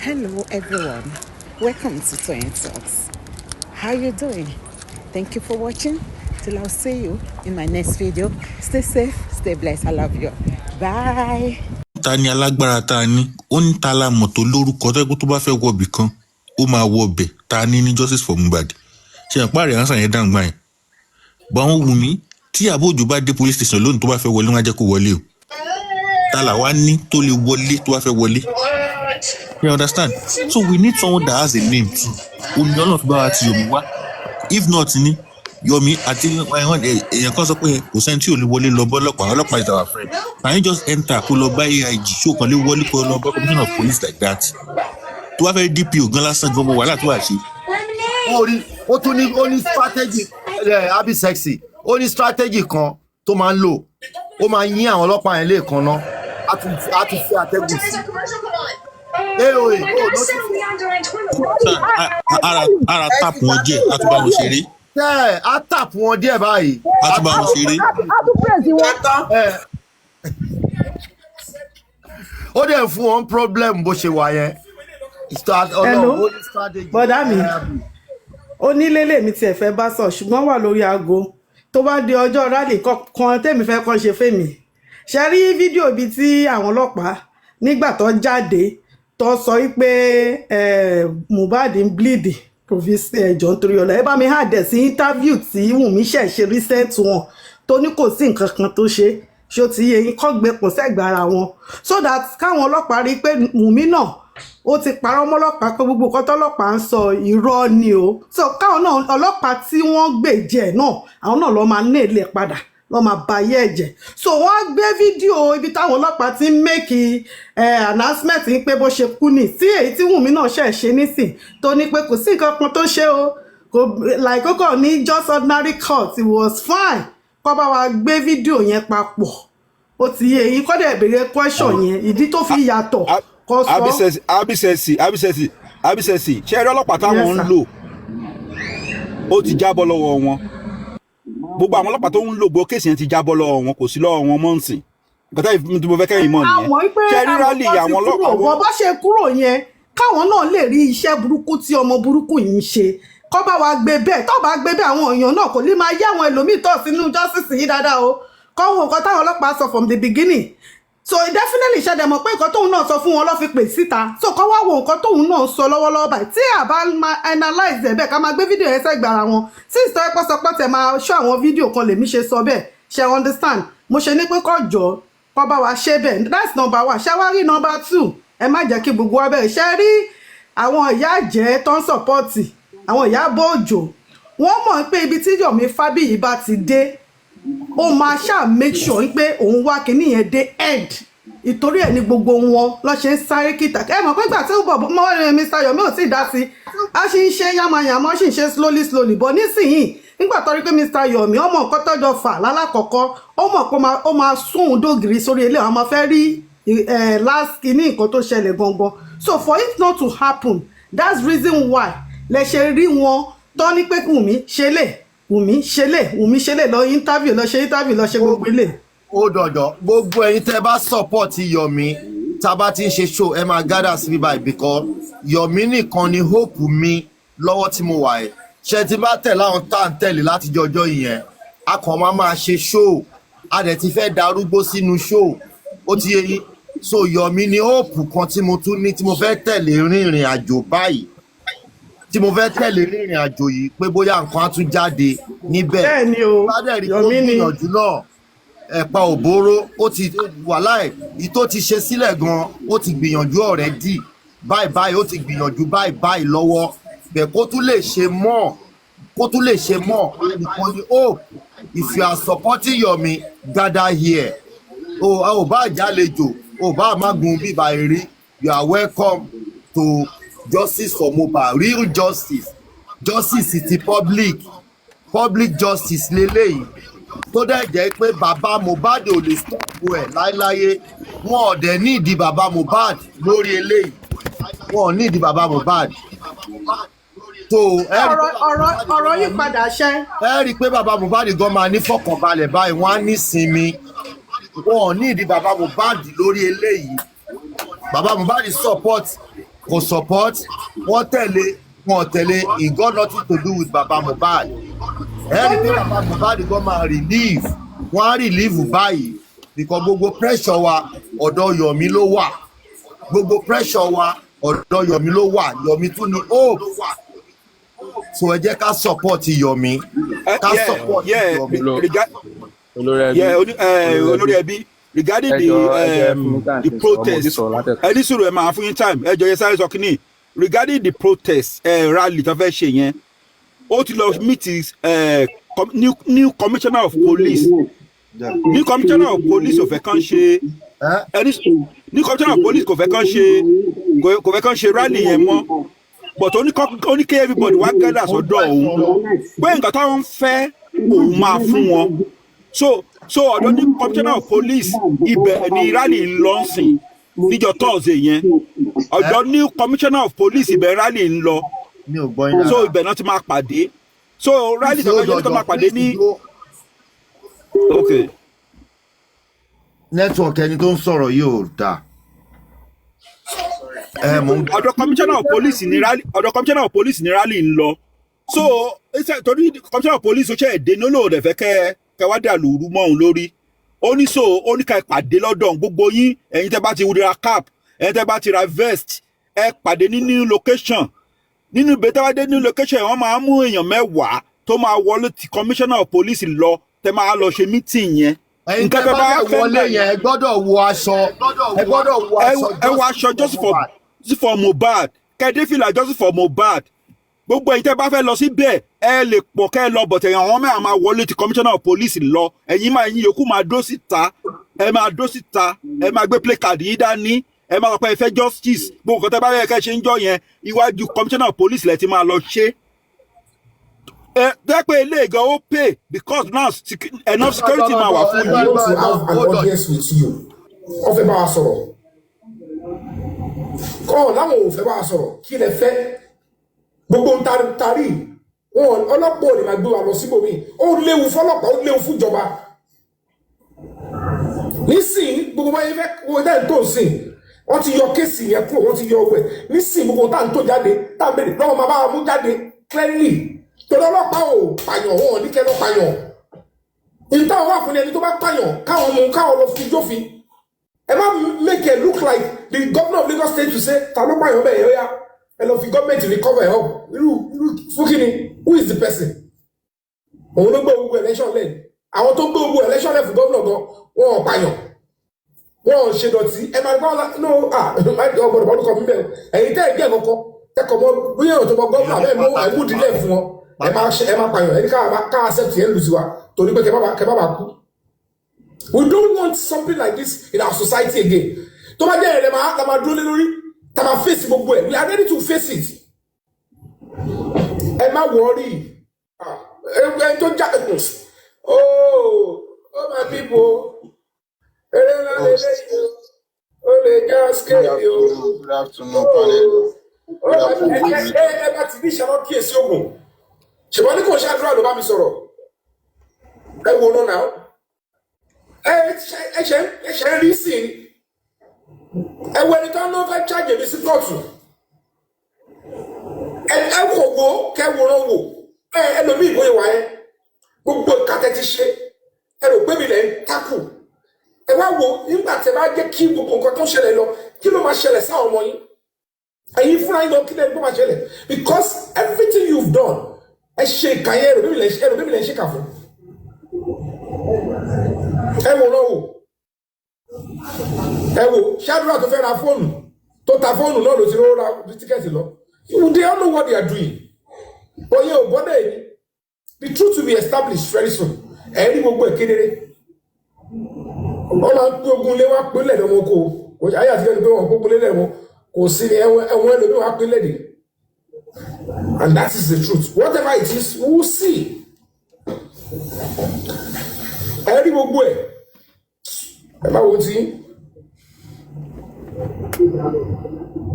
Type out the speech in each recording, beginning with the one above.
Hello everyone, welcome to Toyeen Talks. How you doing? Thank you for watching. Till I'll see you in my next video. Stay safe, stay blessed. I love you. Bye. Ta ni alágbára ta ni ó ní ta la mọ̀ tó lórúkọ tẹ́gbẹ́ tó bá fẹ́ wọ̀bì kan ó máa wọbẹ̀ ta ni ní justice for Mohbad ṣe àpáàrẹ̀ àǹsàn yẹn dáhùn gbà yẹn bọ́n wù mí tí àbójú bá dé police station lónìí tó bá fẹ́ wọlé wọn á jẹ́ kó wọlé o ta là wá ní tó lè wọlé tó bá fẹ́ wọlé you understand so we need someone that has a name too omi ọlọ́run fi bá wa ti Yomi wá if not ni Yomi àti èèyàn kan sọ pé kò sẹ́ni tí ò lè wọlé lọ bọ́ ọlọ́pàá is our friend can you just enter kó lọ bá AIG ṣó kàn lè wọlé kó lọ bá commissioner of police like that tó bá fẹ́ DPO gan lásán gan mo wàhálà tó wà ṣe. ó tún ní ó ní strategy abi sexy ó ní strategy kan tó máa ń lò ó máa yín àwọn ọlọ́pàá yẹn lẹ́ẹ̀kan náà á tún fi àtẹ́gùn sí. ara tap wọn jẹ a tún bá wọn ṣeré. á tap wọn díẹ̀ báyìí. a tún bá wọn ṣeré. ó dẹ̀ fún wọn problem bó ṣe wà yẹn. Hello, bọ́dá mi onílélẹ̀ mi tiẹ̀ fẹ́ bá sọ ṣùgbọ́n wà lórí aago tó bá di ọjọ́ rálì kan tèmi fẹ́ kàn ṣe fèmí ṣe rí fídíò ibi tí àwọn ọlọ́pàá nígbà tó jáde tó sọ wípé Mohbad ń bleed province ẹ̀jọ̀ nítorí ọ̀la ẹ bá mi hàdẹ̀ sí interview tí Wùnmí ṣẹ̀ ṣe recent wọn tó ní kò sí nǹkan kan tó ṣó ti yẹ yín kọ́ gbé pọ̀ sẹ́gbàá ara wọn so that káwọn ọlọ́pàá rí i pé Wùnmí náà ó ti parọ́ mọ́lọ́pàá pé gbogbo nǹkan tọ́lọ́pàá ń sọ irọ́ ni o so káwọn náà ọlọ́pàá tí wọ́n gbèjẹ́ náà àwọn náà lọ́ọ́ máa ní èlé padà lọ́ọ́ máa ba ayé ẹ̀jẹ̀ so wọ́n gbé fídíò ibi táwọn ọlọ́pàá ti ń make announcement ń pé bó ṣe kú ni tí èyí tí Wùnmí náà ṣe nísìn tó ní pé kò sí nǹkan kan tó ṣe o kò like ó kàn ní just ordinary cut it was fine kọ́ bá wa gbé fídíò yẹn papọ̀ ó ti yé èyí kọ́ dẹ̀ béèrè question yẹn ìdí tó fi yàtọ̀ abisẹsi ṣe eré ọlọ́pàá táwọn ń lò ó ti jábọ́ lọ́wọ́ wọn gbogbo àwọn ọlọ́pàá tó ń lò gbogbo kéèsì yẹn ti jábọ́ lọ́wọ́ wọn kò sí lọ́wọ́ wọn mọ́ nsìn nǹkan tí mo fẹ́ kẹ́yìn mọ́ nìyẹn ṣe rí rálì àwọn ọlọ́pàá bó ṣe kúrò yẹn káwọn náà lè rí iṣẹ́ burúkú tí ọmọ burúkú yìí ń ṣe kọ́ bá wa gbé bẹ́ẹ̀ tó bá gbé bẹ́ẹ̀ àwọn èèyàn náà kò ní máa yá àwọn ẹlòmíì tó sínú justice yìí dáadáa o kọ́ wọn nǹkan táwọn ọlọ́pàá sọ from the beginning so definitely ṣẹ̀dẹ̀ mọ̀ pé nǹkan tóun náà sọ fún wọn ló fi pè síta so kọ́ wá wo nǹkan tóun náà sọ lọ́wọ́lọ́wọ́ báyìí tí àbá máa analyze ẹ̀ bẹ́ẹ̀ ká máa gbé fídíò yẹn sẹ́gbàá wọn tí ìsọ ẹ̀pọ̀ sọ pé tẹ̀ máa ṣọ́ àwọn fídíò kan lèmi ṣe sọ bẹ́ẹ̀ ṣe understand mo ṣe ní pé kọ́ jọ kọ́ bá wa ṣe bẹ́ẹ̀ that's number one ṣé wá rí number two ẹ má jẹ́ kí gbogbo wa bẹ́ẹ̀ ṣe rí àwọn ìyá àjẹ́ tó ń sọ̀pọ́ọ̀tì àwọn ìyá bóòjò wọ́n mọ̀ pé ibi tí Yomi Fabiyi bá ti dé ó máa ṣáà make sure pé òun wá kinní yẹn dé end ìtorí ẹ̀ ní gbogbo wọn lọ́ ṣe ń sáré kìtà ẹ mọ̀ pé ìgbà tí ó bọ̀ mọ́ Mr Yomi ò tí ì dá sí a ṣì ń ṣe yamayama ṣì ń ṣe slowly bọ̀ nísìnyìí nígbà tó rí pé Mr Yomi ọmọ nǹkan tọ́jọ́ fà lálàkọ́kọ́ ó mọ̀ pé ó máa sún dògìrì sórí ilé àwọn máa fẹ́ rí last kinní nǹkan tó ṣẹlẹ̀ gangan so for it not to happen that's reason why lẹ ṣe rí wọn tó ní pé Wùnmí ṣe lè lọ interview lọ ṣe gbogbo ilé. Ó dọ̀dọ̀ gbogbo ẹ̀yin tẹ́ bá support Yomi tá a bá ti ń ṣe show ẹ máa gather sí bíbáyìí because Yomi nìkan ni hope mi lọ́wọ́ tí mo wà ẹ̀ ṣe ti bá tẹ̀lé àwọn tá à ń tẹ̀lé láti jọjọ́ ìyẹn a kàn máa ṣe show a dẹ̀ ti fẹ́ darúgbó sínú show ó ti yé yín so Yomi ni hope kan tí mo tún ní tí mo fẹ́ tẹ̀lé rìnrìn àjò báyìí tí mo fẹ́ tẹ̀lé rìnrìn àjò yìí pé bóyá nǹkan á tún jáde níbẹ̀ bẹ́ẹ̀ ni o Yomi ni ìyànjú náà ẹ̀pà òbóró ó ti wà láì ìtó ti ṣe sílẹ̀ gan ó ti gbìyànjú already báyìí ó ti gbìyànjú báyìí lọ́wọ́ bẹ̀ kó tún lè ṣe mọ́ nìkan ni ó if you are supporting Yomi gather here o bá jálejò o bá mágun bíbá eré you are welcome to justice for Mohbad real justice ti public justice lélẹ́yìí tó dẹ̀ jẹ́ pé bàbá Mohbad ò lè stọ́ọ̀pù ẹ̀ láéláyé wọn ò dẹ̀ ní ìdí bàbá Mohbad lórí eléyìí wọn ò ní ìdí bàbá Mohbad tó ọ̀rọ̀ yìí padà ṣẹ́. ẹ rí i pé bàbá Mohbad gan máa ní fọkànbalẹ̀ báyìí wọ́n á ní sinmi wọn ò ní ìdí bàbá Mohbad lórí eléyìí bàbá Mohbad support kò support wọ́n tẹ̀lé he got nothing to do with Baba Mohbad ẹ̀rí pé Baba Mohbad gan máa relieve wọ́n á relieve báyìí because gbogbo pressure wa ọ̀dọ̀ Yomi ló wà gbogbo pressure wa ọ̀dọ̀ Yomi ló wà Yomi tún ní hope so ẹ jẹ́ ká support Yomi ká support Yomi. Olori Ebi regarding the protest ẹni sùúrù ẹ máa fún yín time ẹ jọ yẹ sáré sọ kínní regarding the protest rally tó fẹ́ ṣe yẹn ó ti lọ meet new commissioner of police new commissioner of police ò fẹ́ kàn ṣe new commissioner of police kò fẹ́ kàn ṣe rally yẹn mọ́ but ó ní kí everybody wá gather sọ́dọ̀ òun pé nǹkan táwọn ń fẹ́ òun máa fún wọn so ọ̀dọ̀ ní commissioner of police ibẹ̀ ni rally ń lọ sìn níjọ́ Thursday yẹn ọ̀dọ̀ ní commissioner of police ibẹ̀ rally ń lọ so ibẹ̀ náà ti máa pàdé so rally tó fẹ́ tó máa pàdé ní. Okay. network ẹni tó ń sọ̀rọ̀ yìí ò dáa. ọ̀dọ̀ commissioner of police ní rally ń lọ so torí commissioner of police ó ṣe èdè ní olóòdè fẹ́ kẹwàá dà lóru mọ́ òun lórí ó ní ká pàdé lọ́dọ̀ gbogbo yín ẹ̀yin tẹ́ bá ti ra cap ẹ̀yin tẹ́ bá ti ra vest ẹ pàdé ní new location nínú ìbẹ́ tẹ́wá dé new location wọ́n máa mú èèyàn 10 tó máa wọlé ti commissioner of police lọ tẹ́ máa lọ ṣe meeting yẹn. ẹ̀yin tẹ́ bá wọlé yẹn ẹ gbọ́dọ̀ wọ aṣọ ẹ wọ aṣọ just for Mohbad kẹ́ẹ́dẹ́fìlà just for Mohbad gbogbo ẹ̀yin tẹ́ bá fẹ́ lọ síbẹ̀ ẹ lè pọ̀ kẹ́ ẹ lọ bọ̀tẹ̀ àwọn mẹ́rin máa wọlé ti commissioner of police lọ ẹ̀yin yòókù máa dó síta ẹ máa gbé play card yìí dání ẹ máa pẹ́ fẹ́ justice gbogbo nǹkan tẹ́ bá fẹ́ kẹ́ ṣe ń jọ yẹn iwájú commissioner of police lẹ ti máa lọ ṣe dẹ́pẹ́ ilé ìgan ó pay because now enough security máa wà fún yín. an audience with you wọ́n fẹ́ bá wa sọ̀rọ̀ kọ́ láwọn ò fẹ́ bá wa sọ̀rọ̀ kí lẹ fẹ́ gbogbo ń tarí wọn ọlọ́pàá ò lè máa gbé wa lọ síbòmí ó léwu fọlọ́pàá ó léwu fúnjọba nísìnyí gbogbo báyìí fẹ́ wo dẹ́n tó sìn wọ́n ti yọ kéèsì yẹn kúrò wọ́n ti yọ ọwẹ́ nísìnyí gbogbo tá à ń tó jáde tá à ń bèrè lọ́wọ́ máa bá wa mú jáde clearly torí ọlọ́pàá ò pààyàn wọn ò ní kẹ́ lọ́ pààyàn ìta wà fún ẹni tó bá pààyàn káwọn lọ fi jófin ẹ má make it look like the governor of Lagos State to say ta ló pààyàn bẹ́ẹ̀ yóò yá ẹ lọ fi gọ́ọ̀mẹ̀ntì recover help irú fún kí ni who is the person òun ló gbé gbogbo election lẹ́nu àwọn tó gbé gbogbo election lẹ́nu fún gómìnà gan wọn ò pààyàn wọn ò ṣe dọ̀tí ẹ máa gbọ́ no ọgbọ̀dọ̀ bọ́dún kan mímẹ́ ẹ̀yin tẹ́ ẹ̀ gẹ́ kọ́kọ́ tẹ́kọ̀ mọ́ bóyá èèyàn tó mọ gómìnà bẹ́ẹ̀ mú àìmúdílẹ̀ fún wọn ẹ máa pààyàn ẹni ká accept yẹn lùsí wa torí pé kẹ bá kú. We don't want something like this in our society again. tó bá jẹ́ ẹ̀rẹ̀ máa dúró lé lórí tá máa face gbogbo ẹ̀ we are ready to face it. ẹ má wọrí ẹni tó já oh my people eré ńlá lè lẹ́yìn o lè já scale o. Good afternoon, panel. ẹ bá ti ní ìṣàlọ́ kíyèsí ogun ṣùgbọ́n ní kò ṣàdúrà ló bá mi sọ̀rọ̀ ẹ wo lọ náà ẹ ṣe ń rí sí i ẹ wo ẹni tó ń lọ fẹ́ ṣáàjì mi sí kóòtù ẹ kò wo kẹ wo lọ wò ẹ lómi ìwé wa ẹ gbogbo ìkàtẹ́ ti ṣe ẹ rò pé mi lẹ́ ń tákù ẹ wá wo nígbà tẹ bá jẹ́ kí gbogbo nǹkan tó ń ṣẹlẹ̀ lọ kí ló máa ṣẹlẹ̀ sáwọn ọmọ yín ẹ̀yin fúnra yín lọ kí lẹ́nu tó máa ṣẹlẹ̀ because everything you've done ẹ ṣe ìkàyẹ ẹrù bíbí lẹ ń ṣe kà fún ẹ wò náà wò ẹ wò ṣáàdúrà tó fẹ́ ra fóònù tó ta fóònù náà ló ti rówó ra tíkẹ́ẹ̀tì lọ they all know what they are doing oyè ò bọ́dẹ̀ yìí the truth will be established very soon ẹ rí gbogbo ẹ̀ kedere wọ́n máa ń pín ogun lé wá pín lẹ́nu wọn kò ayé àti kẹ́ni pé wọ́n pín ogun lé lẹ́nu wọn kò sí ní ẹ̀wọ̀n ẹlòmíì wá pín lẹ́dí. And that is the truth. Whatever it is, we will see. Ẹ rí gbogbo ẹ̀. Ẹ bá wo tí.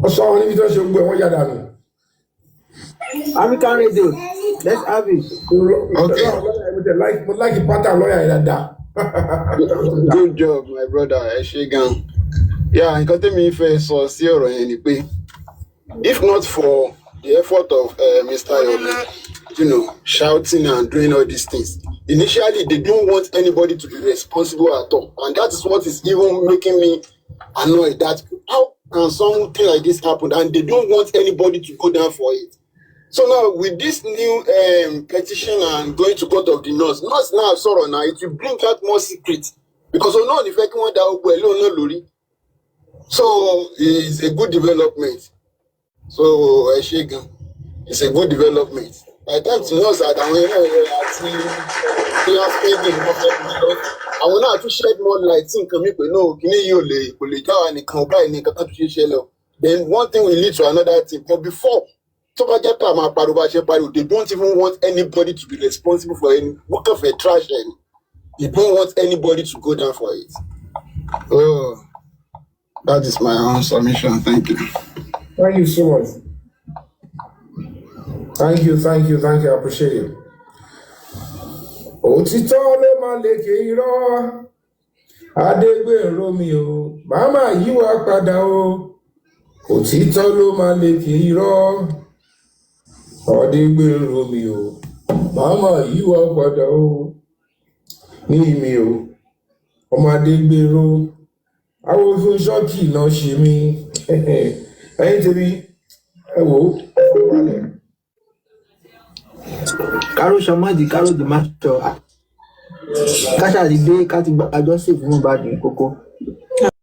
Wọ́n sọ àwọn níbi tó ṣe gbogbo ẹ̀ wọ́n yá dànù. African radio, let's have it. Okay. Mo like the pattern lawyer yẹn dáadáa. Good job, my brother. Ẹ ṣé gan. Yeah, nǹkan tẹ́mi fẹ́ sọ sí ọ̀rọ̀ yẹn ni pé If not for the effort of Mr. Yomi, shouting and doing all these things, initially they don't want anybody to be responsible at all. And that is what is even making me annoyed, that how can something like this happen and they don't want anybody to go down for it. So now with this new petition and going to court of the North now sorrow now, it will bring out more secrets. Because no the fact one that so it's a good development. So it's a good development. By the time to know that I will not to shed more light in coming then one thing will lead to another thing. But before they don't even want anybody to be responsible for any work of a trash. They don't want anybody to go down for it. Oh, that is my own submission. Thank you. Thank you so much. Thank you. I appreciate it. Òtítọ́ ló máa lékè irọ́, Adégbèrò mi o, màmá yí wá padà o. Òtítọ́ ló máa lékè irọ́, Adégbèrò mi o, màmá yí wá padà o. Ní mi o, ọmọ Adégbèrò, àwọn fún ṣọ́ọ̀kì náà ṣe mí. Ẹ̀yin tèmi, ẹ wò ó, wálẹ̀. Karo Shamadi, Karo the master. Kasha the day, Kati Ajo safe, no bad in Coco.